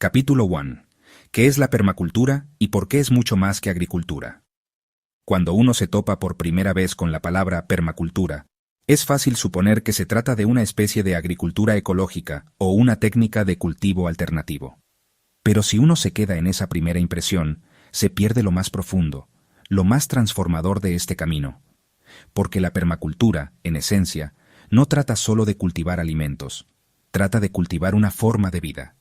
Capítulo 1. ¿Qué es la permacultura y por qué es mucho más que agricultura? Cuando uno se topa por primera vez con la palabra permacultura, es fácil suponer que se trata de una especie de agricultura ecológica o una técnica de cultivo alternativo. Pero si uno se queda en esa primera impresión, se pierde lo más profundo, lo más transformador de este camino. Porque la permacultura, en esencia, no trata solo de cultivar alimentos, trata de cultivar una forma de vida.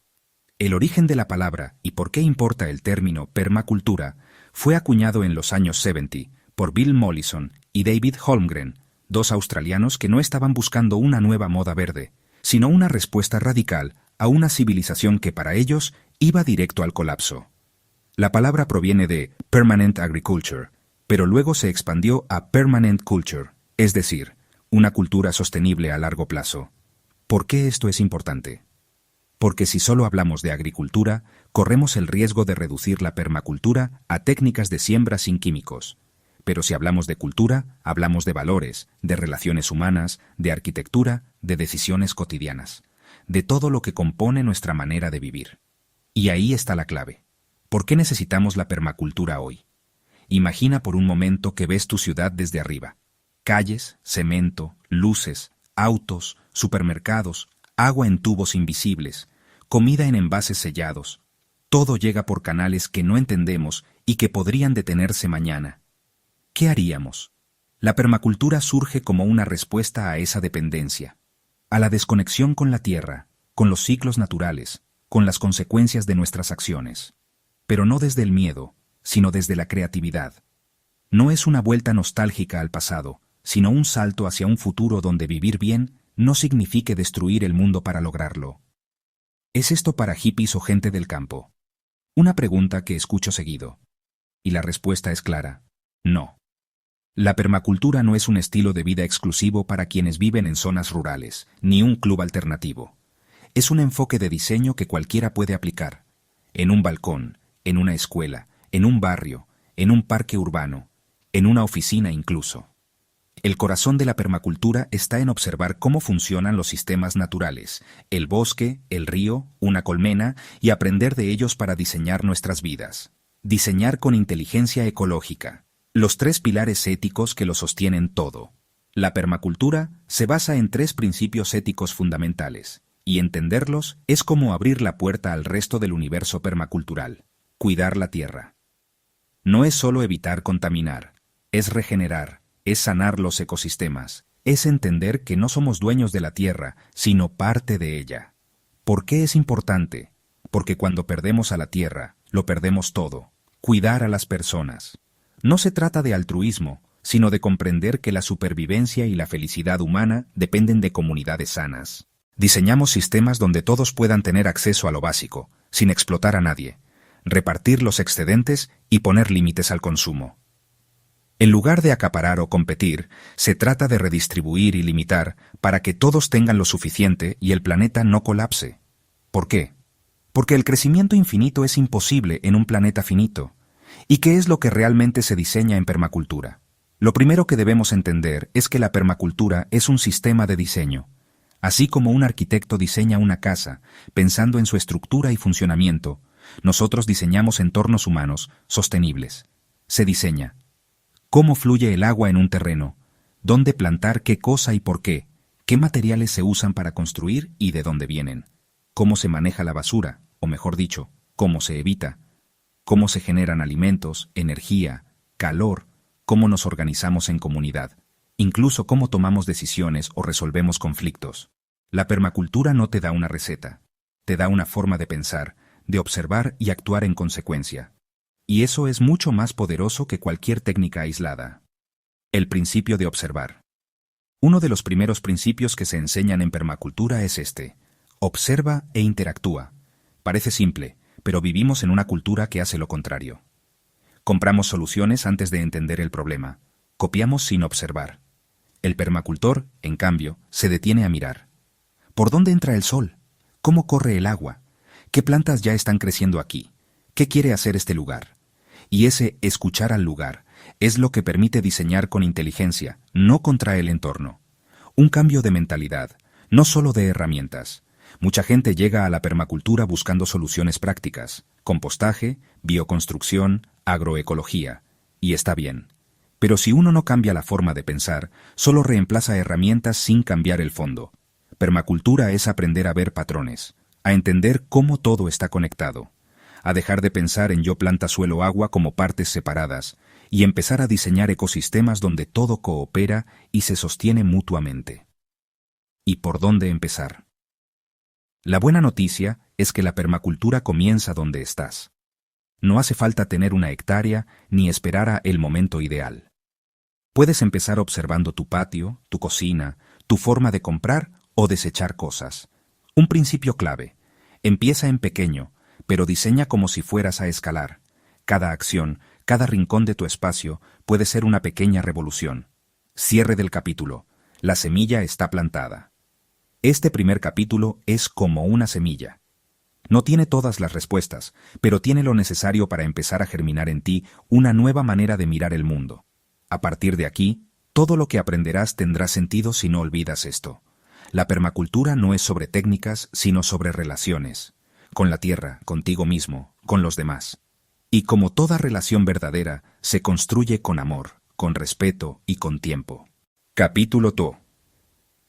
El origen de la palabra y por qué importa el término permacultura fue acuñado en los años 70 por Bill Mollison y David Holmgren, dos australianos que no estaban buscando una nueva moda verde, sino una respuesta radical a una civilización que para ellos iba directo al colapso. La palabra proviene de Permanent Agriculture, pero luego se expandió a Permanent Culture, es decir, una cultura sostenible a largo plazo. ¿Por qué esto es importante? Porque si solo hablamos de agricultura, corremos el riesgo de reducir la permacultura a técnicas de siembra sin químicos. Pero si hablamos de cultura, hablamos de valores, de relaciones humanas, de arquitectura, de decisiones cotidianas, de todo lo que compone nuestra manera de vivir. Y ahí está la clave. ¿Por qué necesitamos la permacultura hoy? Imagina por un momento que ves tu ciudad desde arriba. Calles, cemento, luces, autos, supermercados, agua en tubos invisibles, comida en envases sellados. Todo llega por canales que no entendemos y que podrían detenerse mañana. ¿Qué haríamos? La permacultura surge como una respuesta a esa dependencia, a la desconexión con la tierra, con los ciclos naturales, con las consecuencias de nuestras acciones. Pero no desde el miedo, sino desde la creatividad. No es una vuelta nostálgica al pasado, sino un salto hacia un futuro donde vivir bien no signifique destruir el mundo para lograrlo. ¿Es esto para hippies o gente del campo? Una pregunta que escucho seguido. Y la respuesta es clara: no. La permacultura no es un estilo de vida exclusivo para quienes viven en zonas rurales, ni un club alternativo. Es un enfoque de diseño que cualquiera puede aplicar. En un balcón, en una escuela, en un barrio, en un parque urbano, en una oficina incluso. El corazón de la permacultura está en observar cómo funcionan los sistemas naturales, el bosque, el río, una colmena, y aprender de ellos para diseñar nuestras vidas. Diseñar con inteligencia ecológica. Los tres pilares éticos que lo sostienen todo. La permacultura se basa en tres principios éticos fundamentales, y entenderlos es como abrir la puerta al resto del universo permacultural. Cuidar la tierra. No es solo evitar contaminar, es regenerar, es sanar los ecosistemas, es entender que no somos dueños de la tierra, sino parte de ella. ¿Por qué es importante? Porque cuando perdemos a la tierra, lo perdemos todo. Cuidar a las personas. No se trata de altruismo, sino de comprender que la supervivencia y la felicidad humana dependen de comunidades sanas. Diseñamos sistemas donde todos puedan tener acceso a lo básico, sin explotar a nadie, repartir los excedentes y poner límites al consumo. En lugar de acaparar o competir, se trata de redistribuir y limitar para que todos tengan lo suficiente y el planeta no colapse. ¿Por qué? Porque el crecimiento infinito es imposible en un planeta finito. ¿Y qué es lo que realmente se diseña en permacultura? Lo primero que debemos entender es que la permacultura es un sistema de diseño. Así como un arquitecto diseña una casa, pensando en su estructura y funcionamiento, nosotros diseñamos entornos humanos sostenibles. Se diseña cómo fluye el agua en un terreno, dónde plantar qué cosa y por qué materiales se usan para construir y de dónde vienen, cómo se maneja la basura, o mejor dicho, cómo se evita, cómo se generan alimentos, energía, calor, cómo nos organizamos en comunidad, incluso cómo tomamos decisiones o resolvemos conflictos. La permacultura no te da una receta, te da una forma de pensar, de observar y actuar en consecuencia. Y eso es mucho más poderoso que cualquier técnica aislada. El principio de observar. Uno de los primeros principios que se enseñan en permacultura es este: observa e interactúa. Parece simple, pero vivimos en una cultura que hace lo contrario. Compramos soluciones antes de entender el problema. Copiamos sin observar. El permacultor, en cambio, se detiene a mirar. ¿Por dónde entra el sol? ¿Cómo corre el agua? ¿Qué plantas ya están creciendo aquí? ¿Qué quiere hacer este lugar? Y ese escuchar al lugar es lo que permite diseñar con inteligencia, no contra el entorno. Un cambio de mentalidad, no solo de herramientas, Mucha gente llega a la permacultura buscando soluciones prácticas: compostaje, bioconstrucción, agroecología. Y está bien. Pero si uno no cambia la forma de pensar, solo reemplaza herramientas sin cambiar el fondo. Permacultura es aprender a ver patrones, a entender cómo todo está conectado, a dejar de pensar en yo planta suelo agua como partes separadas y empezar a diseñar ecosistemas donde todo coopera y se sostiene mutuamente. ¿Y por dónde empezar? La buena noticia es que la permacultura comienza donde estás. No hace falta tener una hectárea ni esperar a el momento ideal. Puedes empezar observando tu patio, tu cocina, tu forma de comprar o desechar cosas. Un principio clave: empieza en pequeño, pero diseña como si fueras a escalar. Cada acción, cada rincón de tu espacio puede ser una pequeña revolución. Cierre del capítulo. La semilla está plantada. Este primer capítulo es como una semilla. No tiene todas las respuestas, pero tiene lo necesario para empezar a germinar en ti una nueva manera de mirar el mundo. A partir de aquí, todo lo que aprenderás tendrá sentido si no olvidas esto. La permacultura no es sobre técnicas, sino sobre relaciones. Con la tierra, contigo mismo, con los demás. Y como toda relación verdadera, se construye con amor, con respeto y con tiempo. Capítulo 2.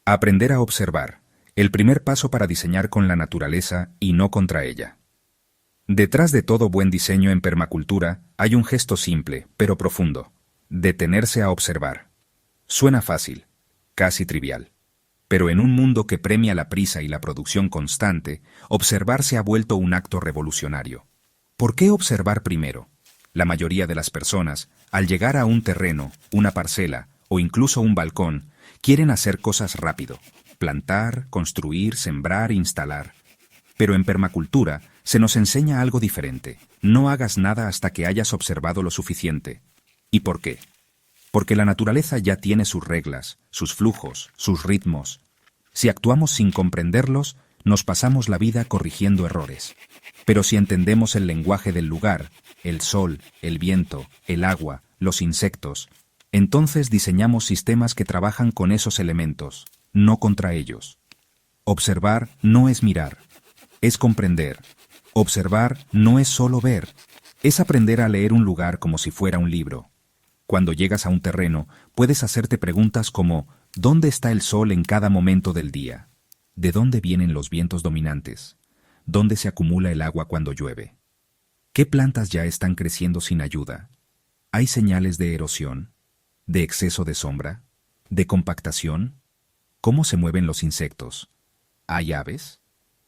Aprender a observar. El primer paso para diseñar con la naturaleza y no contra ella. Detrás de todo buen diseño en permacultura hay un gesto simple, pero profundo: detenerse a observar. Suena fácil, casi trivial. Pero en un mundo que premia la prisa y la producción constante, observar se ha vuelto un acto revolucionario. ¿Por qué observar primero? La mayoría de las personas, al llegar a un terreno, una parcela o incluso un balcón, quieren hacer cosas rápido: plantar, construir, sembrar, instalar. Pero en permacultura se nos enseña algo diferente: no hagas nada hasta que hayas observado lo suficiente. ¿Y por qué? Porque la naturaleza ya tiene sus reglas, sus flujos, sus ritmos. Si actuamos sin comprenderlos, nos pasamos la vida corrigiendo errores. Pero si entendemos el lenguaje del lugar, el sol, el viento, el agua, los insectos, entonces diseñamos sistemas que trabajan con esos elementos, no contra ellos. Observar no es mirar, es comprender. Observar no es solo ver, es aprender a leer un lugar como si fuera un libro. Cuando llegas a un terreno, puedes hacerte preguntas como: ¿dónde está el sol en cada momento del día? ¿De dónde vienen los vientos dominantes? ¿Dónde se acumula el agua cuando llueve? ¿Qué plantas ya están creciendo sin ayuda? ¿Hay señales de erosión? ¿De exceso de sombra? ¿De compactación? ¿Cómo se mueven los insectos? ¿Hay aves?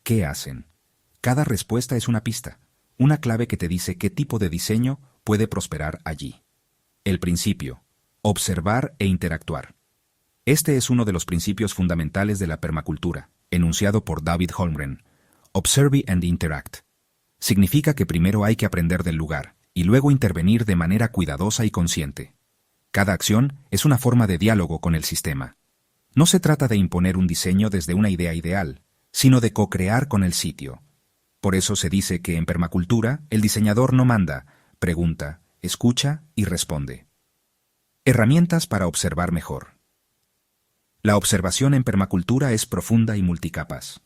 ¿Qué hacen? Cada respuesta es una pista, una clave que te dice qué tipo de diseño puede prosperar allí. El principio: observar e interactuar. Este es uno de los principios fundamentales de la permacultura, enunciado por David Holmgren. Observe and interact. Significa que primero hay que aprender del lugar, y luego intervenir de manera cuidadosa y consciente. Cada acción es una forma de diálogo con el sistema. No se trata de imponer un diseño desde una idea ideal, sino de co-crear con el sitio. Por eso se dice que en permacultura el diseñador no manda, pregunta, escucha y responde. Herramientas para observar mejor. La observación en permacultura es profunda y multicapas.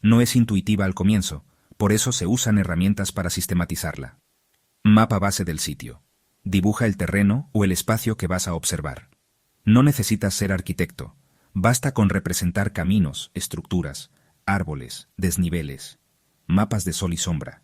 No es intuitiva al comienzo, por eso se usan herramientas para sistematizarla. Mapa base del sitio. Dibuja el terreno o el espacio que vas a observar. No necesitas ser arquitecto, basta con representar caminos, estructuras, árboles, desniveles, mapas de sol y sombra.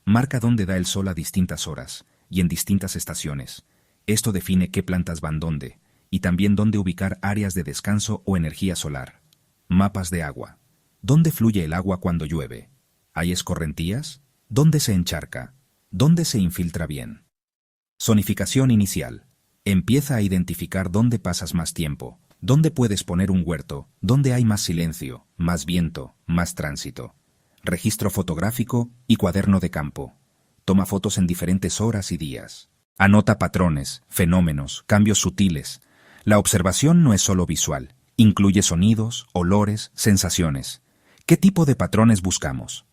Marca dónde da el sol a distintas horas y en distintas estaciones. Esto define qué plantas van dónde, y también dónde ubicar áreas de descanso o energía solar. Mapas de agua. ¿Dónde fluye el agua cuando llueve? ¿Hay escorrentías? ¿Dónde se encharca? ¿Dónde se infiltra bien? Zonificación inicial. Empieza a identificar dónde pasas más tiempo, dónde puedes poner un huerto, dónde hay más silencio, más viento, más tránsito. Registro fotográfico y cuaderno de campo. Toma fotos en diferentes horas y días. Anota patrones, fenómenos, cambios sutiles. La observación no es solo visual, incluye sonidos, olores, sensaciones. ¿Qué tipo de patrones buscamos?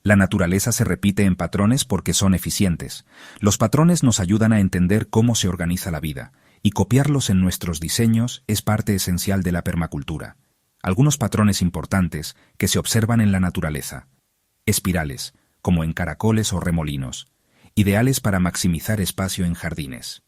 La naturaleza se repite en patrones porque son eficientes. Los patrones nos ayudan a entender cómo se organiza la vida, y copiarlos en nuestros diseños es parte esencial de la permacultura. Algunos patrones importantes que se observan en la naturaleza. Espirales, como en caracoles o remolinos, ideales para maximizar espacio en jardines.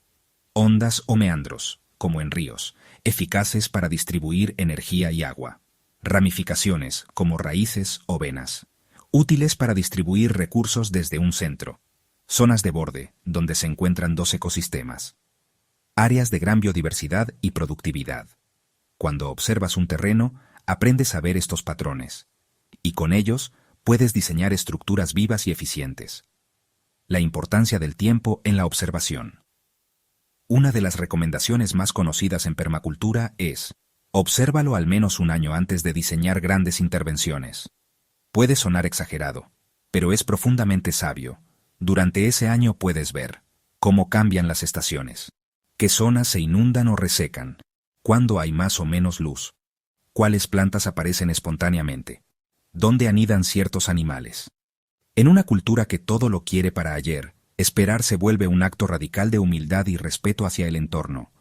Ondas o meandros, como en ríos, eficaces para distribuir energía y agua. Ramificaciones, como raíces o venas, útiles para distribuir recursos desde un centro. Zonas de borde, donde se encuentran dos ecosistemas. Áreas de gran biodiversidad y productividad. Cuando observas un terreno, aprendes a ver estos patrones, y con ellos puedes diseñar estructuras vivas y eficientes. La importancia del tiempo en la observación. Una de las recomendaciones más conocidas en permacultura es: obsérvalo al menos un año antes de diseñar grandes intervenciones. Puede sonar exagerado, pero es profundamente sabio. Durante ese año puedes ver cómo cambian las estaciones, qué zonas se inundan o resecan, cuándo hay más o menos luz, cuáles plantas aparecen espontáneamente, dónde anidan ciertos animales. En una cultura que todo lo quiere para ayer, esperar se vuelve un acto radical de humildad y respeto hacia el entorno.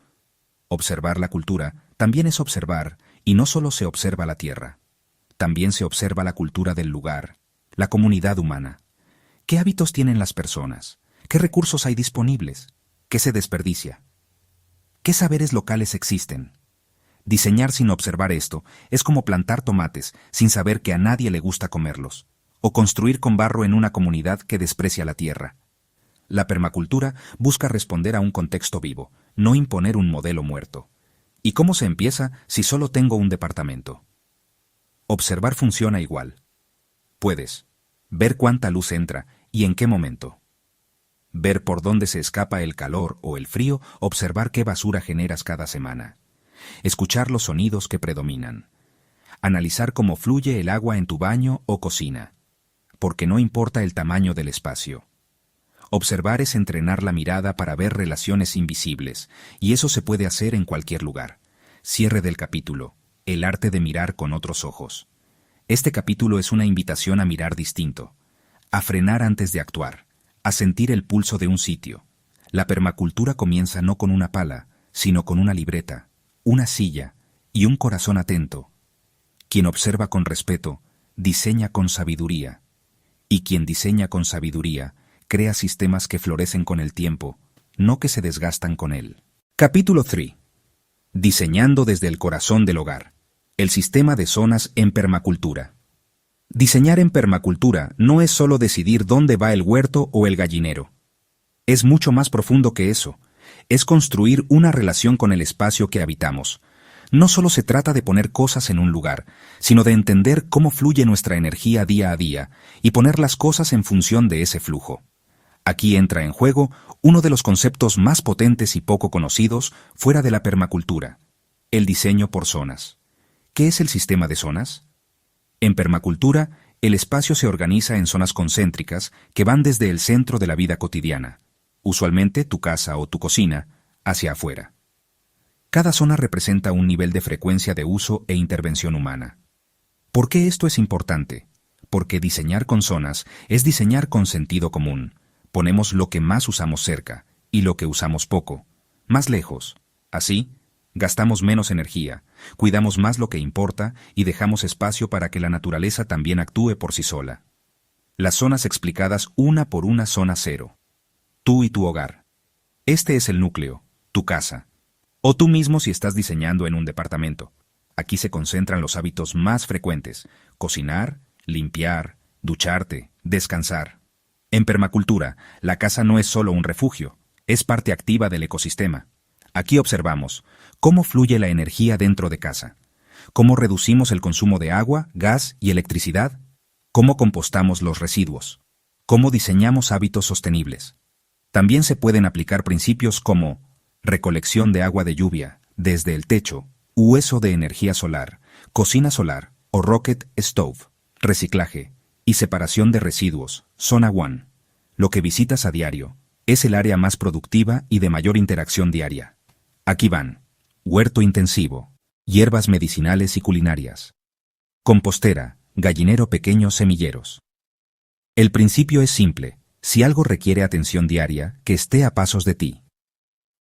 Observar la cultura también es observar, y no solo se observa la tierra. También se observa la cultura del lugar, la comunidad humana. ¿Qué hábitos tienen las personas? ¿Qué recursos hay disponibles? ¿Qué se desperdicia? ¿Qué saberes locales existen? Diseñar sin observar esto es como plantar tomates sin saber que a nadie le gusta comerlos, o construir con barro en una comunidad que desprecia la tierra. La permacultura busca responder a un contexto vivo, no imponer un modelo muerto. ¿Y cómo se empieza si solo tengo un departamento? Observar funciona igual. Puedes ver cuánta luz entra y en qué momento. Ver por dónde se escapa el calor o el frío, observar qué basura generas cada semana. Escuchar los sonidos que predominan. Analizar cómo fluye el agua en tu baño o cocina. Porque no importa el tamaño del espacio. Observar es entrenar la mirada para ver relaciones invisibles, y eso se puede hacer en cualquier lugar. Cierre del capítulo. El arte de mirar con otros ojos. Este capítulo es una invitación a mirar distinto, a frenar antes de actuar, a sentir el pulso de un sitio. La permacultura comienza no con una pala, sino con una libreta, una silla y un corazón atento. Quien observa con respeto, diseña con sabiduría. Y quien diseña con sabiduría, crea sistemas que florecen con el tiempo, no que se desgastan con él. Capítulo 3. Diseñando desde el corazón del hogar. El sistema de zonas en permacultura. Diseñar en permacultura no es solo decidir dónde va el huerto o el gallinero. Es mucho más profundo que eso. Es construir una relación con el espacio que habitamos. No solo se trata de poner cosas en un lugar, sino de entender cómo fluye nuestra energía día a día y poner las cosas en función de ese flujo. Aquí entra en juego uno de los conceptos más potentes y poco conocidos fuera de la permacultura: el diseño por zonas. ¿Qué es el sistema de zonas? En permacultura, el espacio se organiza en zonas concéntricas que van desde el centro de la vida cotidiana, usualmente tu casa o tu cocina, hacia afuera. Cada zona representa un nivel de frecuencia de uso e intervención humana. ¿Por qué esto es importante? Porque diseñar con zonas es diseñar con sentido común. Ponemos lo que más usamos cerca y lo que usamos poco, más lejos. Así, gastamos menos energía, cuidamos más lo que importa y dejamos espacio para que la naturaleza también actúe por sí sola. Las zonas explicadas una por una: zona 0. Tú y tu hogar. Este es el núcleo, tu casa. O tú mismo si estás diseñando en un departamento. Aquí se concentran los hábitos más frecuentes: cocinar, limpiar, ducharte, descansar. En permacultura, la casa no es solo un refugio, es parte activa del ecosistema. Aquí observamos cómo fluye la energía dentro de casa, cómo reducimos el consumo de agua, gas y electricidad, cómo compostamos los residuos, cómo diseñamos hábitos sostenibles. También se pueden aplicar principios como recolección de agua de lluvia desde el techo, uso de energía solar, cocina solar o rocket stove, reciclaje y separación de residuos, zona 1. Lo que visitas a diario es el área más productiva y de mayor interacción diaria. Aquí van: huerto intensivo, hierbas medicinales y culinarias, compostera, gallinero pequeño, semilleros. El principio es simple: si algo requiere atención diaria, que esté a pasos de ti.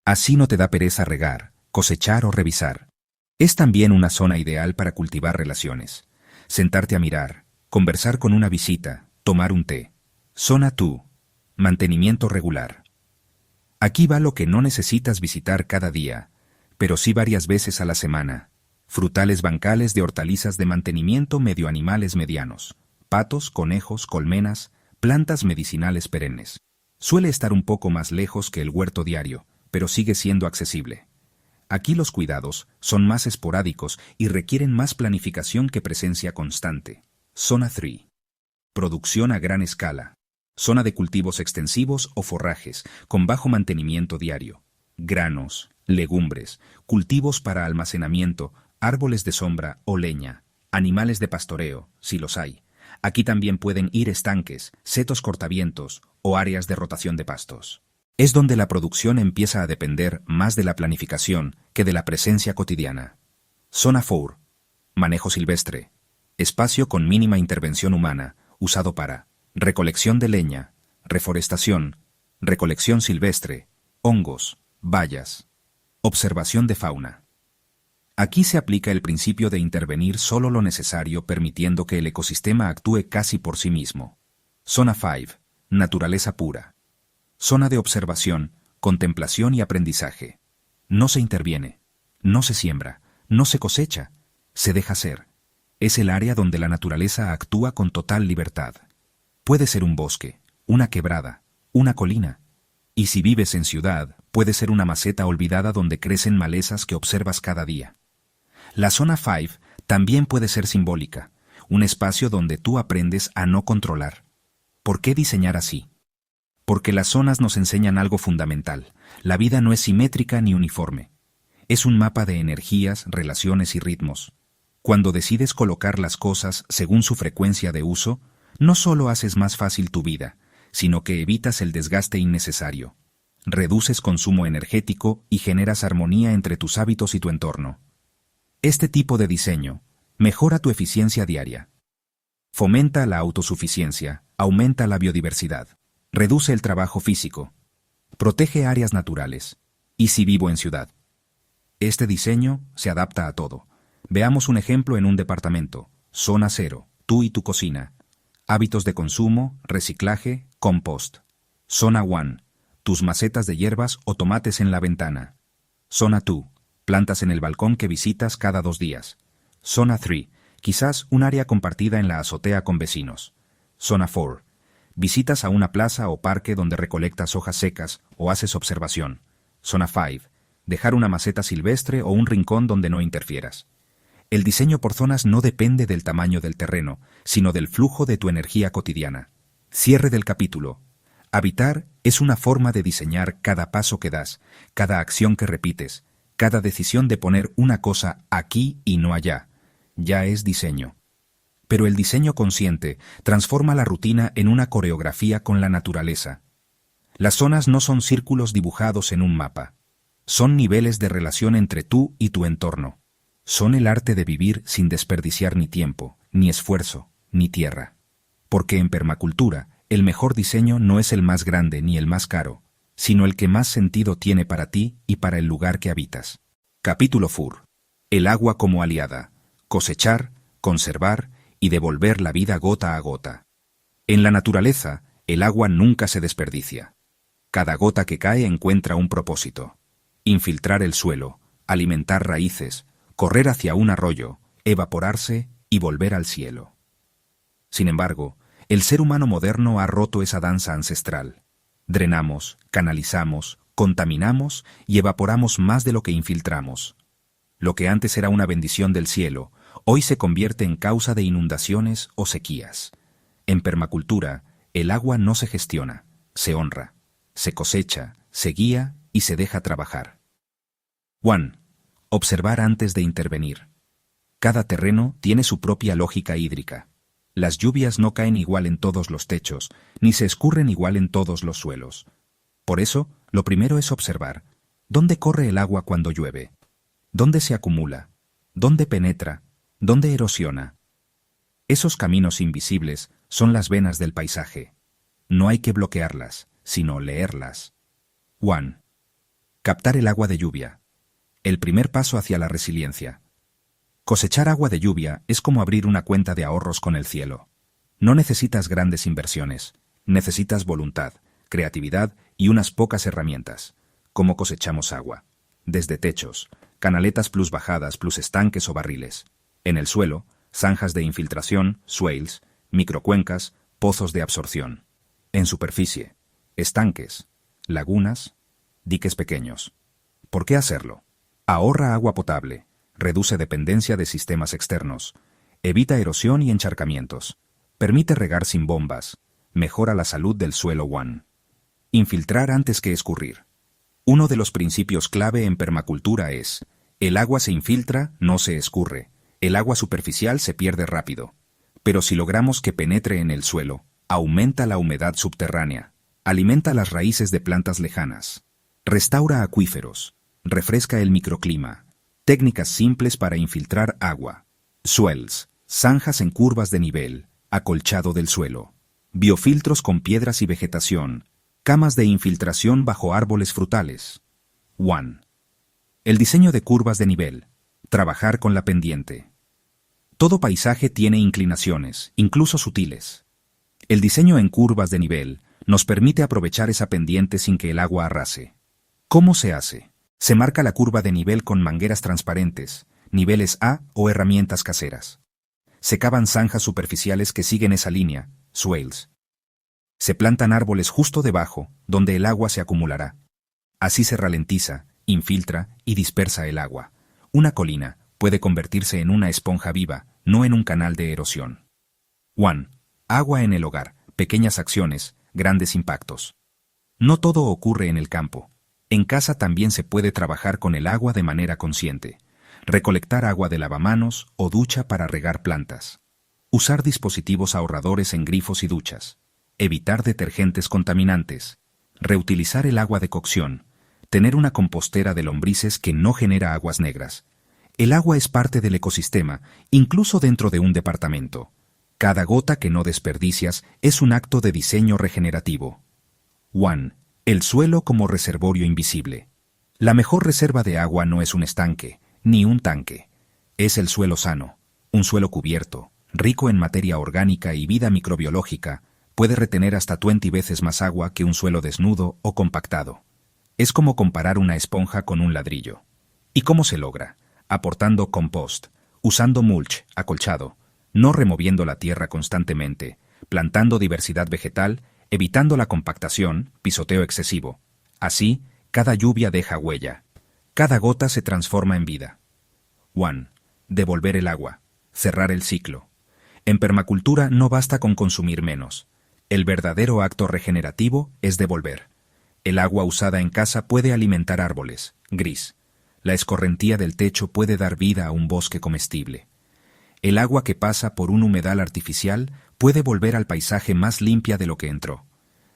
Así no te da pereza regar, cosechar o revisar. Es también una zona ideal para cultivar relaciones. Sentarte a mirar, conversar con una visita, tomar un té. Zona 2. Mantenimiento regular. Aquí va lo que no necesitas visitar cada día, pero sí varias veces a la semana. Frutales bancales de hortalizas de mantenimiento medio animales medianos. Patos, conejos, colmenas, plantas medicinales perennes. Suele estar un poco más lejos que el huerto diario, pero sigue siendo accesible. Aquí los cuidados son más esporádicos y requieren más planificación que presencia constante. Zona 3. Producción a gran escala. Zona de cultivos extensivos o forrajes, con bajo mantenimiento diario. Granos, legumbres, cultivos para almacenamiento, árboles de sombra o leña, animales de pastoreo, si los hay. Aquí también pueden ir estanques, setos cortavientos o áreas de rotación de pastos. Es donde la producción empieza a depender más de la planificación que de la presencia cotidiana. Zona 4. Manejo silvestre. Espacio con mínima intervención humana, usado para recolección de leña, reforestación, recolección silvestre, hongos, bayas. Observación de fauna. Aquí se aplica el principio de intervenir solo lo necesario, permitiendo que el ecosistema actúe casi por sí mismo. Zona 5. Naturaleza pura. Zona de observación, contemplación y aprendizaje. No se interviene, no se siembra, no se cosecha, se deja ser. Es el área donde la naturaleza actúa con total libertad. Puede ser un bosque, una quebrada, una colina. Y si vives en ciudad, puede ser una maceta olvidada donde crecen malezas que observas cada día. La zona 5 también puede ser simbólica, un espacio donde tú aprendes a no controlar. ¿Por qué diseñar así? Porque las zonas nos enseñan algo fundamental. La vida no es simétrica ni uniforme. Es un mapa de energías, relaciones y ritmos. Cuando decides colocar las cosas según su frecuencia de uso, no solo haces más fácil tu vida, sino que evitas el desgaste innecesario. Reduces consumo energético y generas armonía entre tus hábitos y tu entorno. Este tipo de diseño mejora tu eficiencia diaria. Fomenta la autosuficiencia, aumenta la biodiversidad. Reduce el trabajo físico, protege áreas naturales. ¿Y si vivo en ciudad? Este diseño se adapta a todo. Veamos un ejemplo en un departamento. Zona 0, tú y tu cocina. Hábitos de consumo, reciclaje, compost. Zona 1, tus macetas de hierbas o tomates en la ventana. Zona 2, plantas en el balcón que visitas cada 2 días. Zona 3, quizás un área compartida en la azotea con vecinos. Zona 4, visitas a una plaza o parque donde recolectas hojas secas o haces observación. Zona 5. Dejar una maceta silvestre o un rincón donde no interfieras. El diseño por zonas no depende del tamaño del terreno, sino del flujo de tu energía cotidiana. Cierre del capítulo. Habitar es una forma de diseñar cada paso que das, cada acción que repites, cada decisión de poner una cosa aquí y no allá. Ya es diseño. Pero el diseño consciente transforma la rutina en una coreografía con la naturaleza. Las zonas no son círculos dibujados en un mapa. Son niveles de relación entre tú y tu entorno. Son el arte de vivir sin desperdiciar ni tiempo, ni esfuerzo, ni tierra. Porque en permacultura, el mejor diseño no es el más grande ni el más caro, sino el que más sentido tiene para ti y para el lugar que habitas. Capítulo 4. El agua como aliada. Cosechar, conservar y devolver la vida gota a gota. En la naturaleza, el agua nunca se desperdicia. Cada gota que cae encuentra un propósito. Infiltrar el suelo, alimentar raíces, correr hacia un arroyo, evaporarse y volver al cielo. Sin embargo, el ser humano moderno ha roto esa danza ancestral. Drenamos, canalizamos, contaminamos y evaporamos más de lo que infiltramos. Lo que antes era una bendición del cielo, hoy se convierte en causa de inundaciones o sequías. En permacultura, el agua no se gestiona, se honra, se cosecha, se guía y se deja trabajar. 1. Observar antes de intervenir. Cada terreno tiene su propia lógica hídrica. Las lluvias no caen igual en todos los techos, ni se escurren igual en todos los suelos. Por eso, lo primero es observar. ¿Dónde corre el agua cuando llueve? ¿Dónde se acumula? ¿Dónde penetra? ¿Dónde erosiona? Esos caminos invisibles son las venas del paisaje. No hay que bloquearlas, sino leerlas. 1. Captar el agua de lluvia. El primer paso hacia la resiliencia. Cosechar agua de lluvia es como abrir una cuenta de ahorros con el cielo. No necesitas grandes inversiones, necesitas voluntad, creatividad y unas pocas herramientas. ¿Cómo cosechamos agua? Desde techos, canaletas plus bajadas plus estanques o barriles. En el suelo, zanjas de infiltración, swales, microcuencas, pozos de absorción. En superficie, estanques, lagunas, diques pequeños. ¿Por qué hacerlo? Ahorra agua potable, reduce dependencia de sistemas externos, evita erosión y encharcamientos, permite regar sin bombas, mejora la salud del suelo. Infiltrar antes que escurrir. Uno de los principios clave en permacultura es: el agua se infiltra, no se escurre. El agua superficial se pierde rápido. Pero si logramos que penetre en el suelo, aumenta la humedad subterránea, alimenta las raíces de plantas lejanas, restaura acuíferos, refresca el microclima. Técnicas simples para infiltrar agua. Swales, zanjas en curvas de nivel, acolchado del suelo. Biofiltros con piedras y vegetación. Camas de infiltración bajo árboles frutales. 1. El diseño de curvas de nivel. Trabajar con la pendiente. Todo paisaje tiene inclinaciones, incluso sutiles. El diseño en curvas de nivel nos permite aprovechar esa pendiente sin que el agua arrase. ¿Cómo se hace? Se marca la curva de nivel con mangueras transparentes, niveles A o herramientas caseras. Se cavan zanjas superficiales que siguen esa línea, swales. Se plantan árboles justo debajo, donde el agua se acumulará. Así se ralentiza, infiltra y dispersa el agua. Una colina puede convertirse en una esponja viva, no en un canal de erosión. 1. Agua en el hogar, pequeñas acciones, grandes impactos. No todo ocurre en el campo. En casa también se puede trabajar con el agua de manera consciente. Recolectar agua de lavamanos o ducha para regar plantas. Usar dispositivos ahorradores en grifos y duchas. Evitar detergentes contaminantes. Reutilizar el agua de cocción. Tener una compostera de lombrices que no genera aguas negras. El agua es parte del ecosistema, incluso dentro de un departamento. Cada gota que no desperdicias es un acto de diseño regenerativo. 1. El suelo como reservorio invisible. La mejor reserva de agua no es un estanque, ni un tanque. Es el suelo sano. Un suelo cubierto, rico en materia orgánica y vida microbiológica, puede retener hasta 20 veces más agua que un suelo desnudo o compactado. Es como comparar una esponja con un ladrillo. ¿Y cómo se logra? Aportando compost, usando mulch, acolchado, no removiendo la tierra constantemente, plantando diversidad vegetal, evitando la compactación, pisoteo excesivo. Así, cada lluvia deja huella. Cada gota se transforma en vida. 1. Devolver el agua. Cerrar el ciclo. En permacultura no basta con consumir menos. El verdadero acto regenerativo es devolver. El agua usada en casa puede alimentar árboles. Gris. La escorrentía del techo puede dar vida a un bosque comestible. El agua que pasa por un humedal artificial puede volver al paisaje más limpia de lo que entró.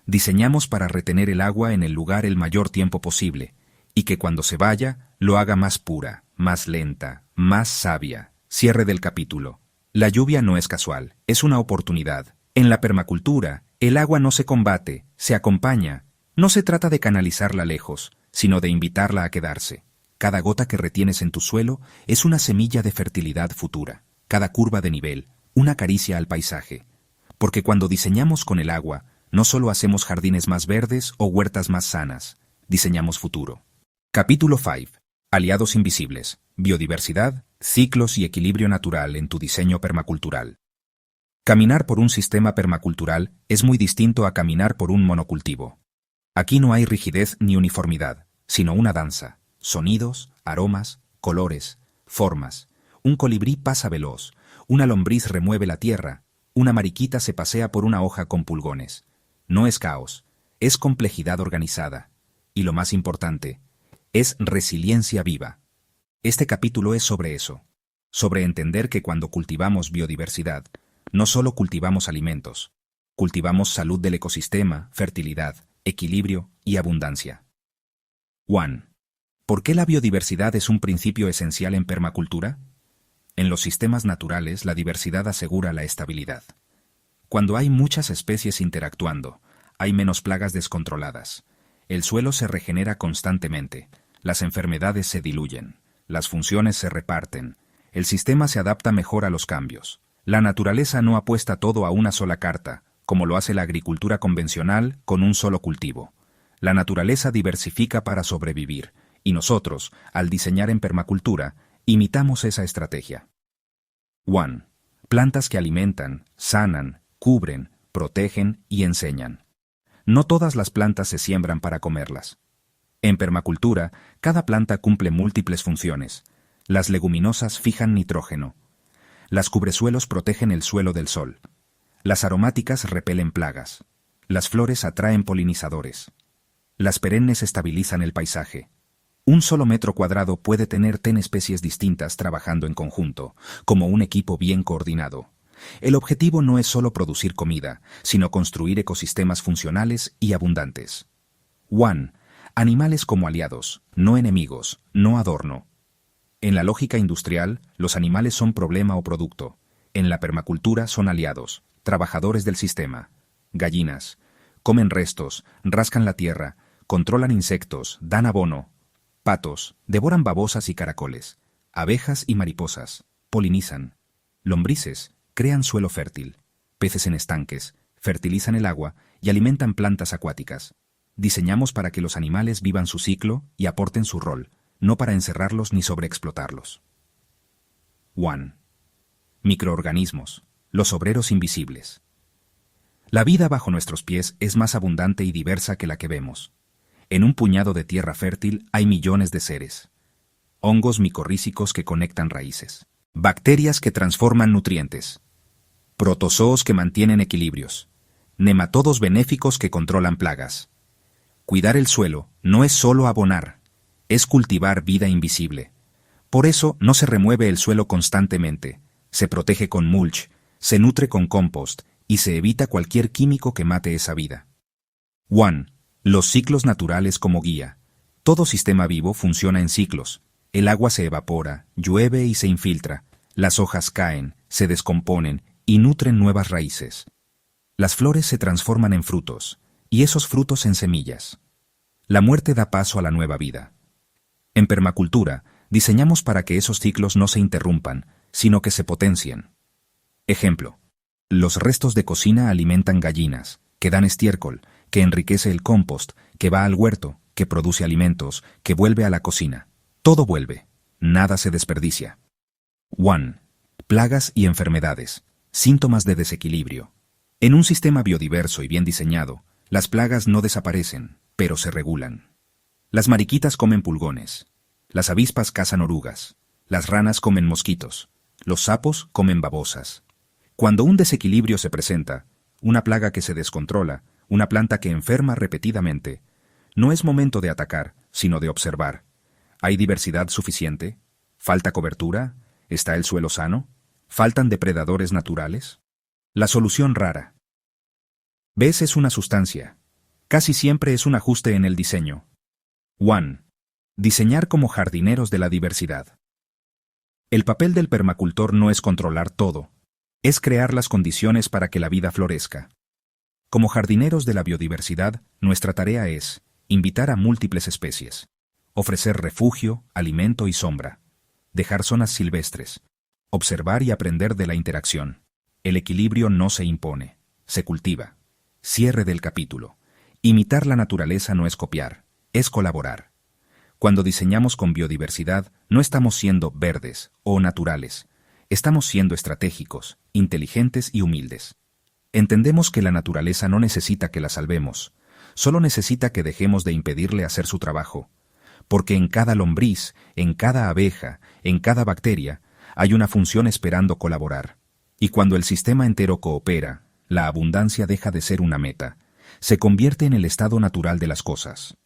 Diseñamos para retener el agua en el lugar el mayor tiempo posible, y que cuando se vaya, lo haga más pura, más lenta, más sabia. Cierre del capítulo. La lluvia no es casual, es una oportunidad. En la permacultura, el agua no se combate, se acompaña. No se trata de canalizarla lejos, sino de invitarla a quedarse. Cada gota que retienes en tu suelo es una semilla de fertilidad futura. Cada curva de nivel, una caricia al paisaje. Porque cuando diseñamos con el agua, no solo hacemos jardines más verdes o huertas más sanas, diseñamos futuro. Capítulo 5. Aliados invisibles, biodiversidad, ciclos y equilibrio natural en tu diseño permacultural. Caminar por un sistema permacultural es muy distinto a caminar por un monocultivo. Aquí no hay rigidez ni uniformidad, sino una danza. Sonidos, aromas, colores, formas. Un colibrí pasa veloz, una lombriz remueve la tierra, una mariquita se pasea por una hoja con pulgones. No es caos, es complejidad organizada. Y lo más importante, es resiliencia viva. Este capítulo es sobre eso, sobre entender que cuando cultivamos biodiversidad, no solo cultivamos alimentos, cultivamos salud del ecosistema, fertilidad, equilibrio y abundancia. 1. ¿Por qué la biodiversidad es un principio esencial en permacultura? En los sistemas naturales, la diversidad asegura la estabilidad. Cuando hay muchas especies interactuando, hay menos plagas descontroladas. El suelo se regenera constantemente, las enfermedades se diluyen, las funciones se reparten, el sistema se adapta mejor a los cambios. La naturaleza no apuesta todo a una sola carta, como lo hace la agricultura convencional con un solo cultivo. La naturaleza diversifica para sobrevivir, y nosotros, al diseñar en permacultura, imitamos esa estrategia. 1. Plantas que alimentan, sanan, cubren, protegen y enseñan. No todas las plantas se siembran para comerlas. En permacultura, cada planta cumple múltiples funciones. Las leguminosas fijan nitrógeno. Las cubresuelos protegen el suelo del sol. Las aromáticas repelen plagas. Las flores atraen polinizadores. Las perennes estabilizan el paisaje. Un solo metro cuadrado puede tener 10 especies distintas trabajando en conjunto, como un equipo bien coordinado. El objetivo no es solo producir comida, sino construir ecosistemas funcionales y abundantes. 1. Animales como aliados, no enemigos, no adorno. En la lógica industrial, los animales son problema o producto. En la permacultura son aliados, trabajadores del sistema. Gallinas. Comen restos, rascan la tierra, controlan insectos, dan abono. Patos. Devoran babosas y caracoles. Abejas y mariposas. Polinizan. Lombrices. Crean suelo fértil. Peces en estanques. Fertilizan el agua y alimentan plantas acuáticas. Diseñamos para que los animales vivan su ciclo y aporten su rol, no para encerrarlos ni sobreexplotarlos. 1. Microorganismos, los obreros invisibles. La vida bajo nuestros pies es más abundante y diversa que la que vemos. En un puñado de tierra fértil hay millones de seres. Hongos micorrízicos que conectan raíces. Bacterias que transforman nutrientes. Protozoos que mantienen equilibrios. Nematodos benéficos que controlan plagas. Cuidar el suelo no es solo abonar, es cultivar vida invisible. Por eso no se remueve el suelo constantemente, se protege con mulch, se nutre con compost y se evita cualquier químico que mate esa vida. 1. Los ciclos naturales como guía. Todo sistema vivo funciona en ciclos. El agua se evapora, llueve y se infiltra. Las hojas caen, se descomponen y nutren nuevas raíces. Las flores se transforman en frutos, y esos frutos en semillas. La muerte da paso a la nueva vida. En permacultura, diseñamos para que esos ciclos no se interrumpan, sino que se potencien. Ejemplo. Los restos de cocina alimentan gallinas, que dan estiércol, que enriquece el compost, que va al huerto, que produce alimentos, que vuelve a la cocina. Todo vuelve. Nada se desperdicia. 1. Plagas y enfermedades. Síntomas de desequilibrio. En un sistema biodiverso y bien diseñado, las plagas no desaparecen, pero se regulan. Las mariquitas comen pulgones. Las avispas cazan orugas. Las ranas comen mosquitos. Los sapos comen babosas. Cuando un desequilibrio se presenta, una plaga que se descontrola, una planta que enferma repetidamente, no es momento de atacar, sino de observar. ¿Hay diversidad suficiente? ¿Falta cobertura? ¿Está el suelo sano? ¿Faltan depredadores naturales? La solución rara. ¿Ves? Es una sustancia. Casi siempre es un ajuste en el diseño. 1. Diseñar como jardineros de la diversidad. El papel del permacultor no es controlar todo, es crear las condiciones para que la vida florezca. Como jardineros de la biodiversidad, nuestra tarea es invitar a múltiples especies, ofrecer refugio, alimento y sombra, dejar zonas silvestres, observar y aprender de la interacción. El equilibrio no se impone, se cultiva. Cierre del capítulo. Imitar la naturaleza no es copiar, es colaborar. Cuando diseñamos con biodiversidad, no estamos siendo verdes o naturales, estamos siendo estratégicos, inteligentes y humildes. Entendemos que la naturaleza no necesita que la salvemos, solo necesita que dejemos de impedirle hacer su trabajo, porque en cada lombriz, en cada abeja, en cada bacteria, hay una función esperando colaborar. Y cuando el sistema entero coopera, la abundancia deja de ser una meta, se convierte en el estado natural de las cosas.